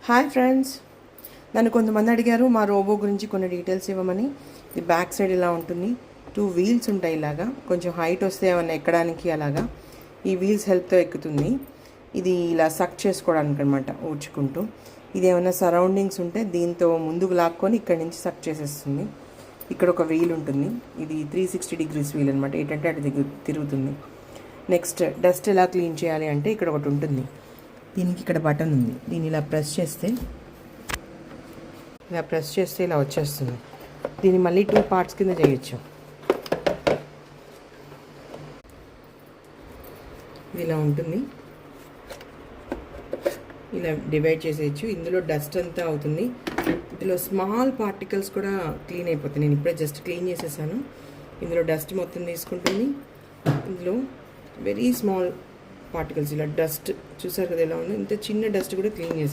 Hi friends, నన్ను కొంతమంది అడిగారు మా రోబో గురించి కొన్ని డీటెయిల్స్ ఇవ్వమని. ఇది బ్యాక్ సైడ్ ఇలా ఉంటుంది. 2 వీల్స్ ఉంటాయి. ఇలాగా కొంచెం హైట్ వస్తే ఏమన్నా ఎక్కడానికి అలాగా ఈ వీల్స్ హెల్ప్తో ఎక్కుతుంది. ఇది ఇలా సక్ చేసుకోవడానికి అనమాట, ఊడ్చుకుంటూ. ఇది ఏమైనా సరౌండింగ్స్ ఉంటే దీంతో ముందుకు లాక్కొని ఇక్కడి నుంచి సక్ చేసేస్తుంది. ఇక్కడ ఒక వీల్ ఉంటుంది. ఇది 360 డిగ్రీస్ వీల్ అనమాట. ఏంటంటే అటు తిరుగుతుంది. నెక్స్ట్ డస్ట్ ఎలా క్లీన్ చేయాలి అంటే ఇక్కడ ఒకటి ఉంటుంది. దీనికి ఇక్కడ బటన్ ఉంది. దీన్ని ఇలా ప్రెస్ చేస్తే ఇలా వచ్చేస్తుంది. దీన్ని మళ్ళీ 2 పార్ట్స్ కింద చేయొచ్చు. ఇది ఇలా ఉంటుంది. ఇలా డివైడ్ చేసేయచ్చు. ఇందులో డస్ట్ అంతా అవుతుంది. ఇందులో స్మాల్ పార్టికల్స్ కూడా క్లీన్ అయిపోతాయి. నేను ఇప్పుడే జస్ట్ క్లీన్ చేసేసాను. ఇందులో డస్ట్ మొత్తం తీసుకుంటుంది. ఇందులో వెరీ స్మాల్ పార్టికల్స్ ఇలా డస్ట్ చూసారు కదా ఎలా ఉంది. ఇంత చిన్న డస్ట్ కూడా క్లీన్ చేసేది.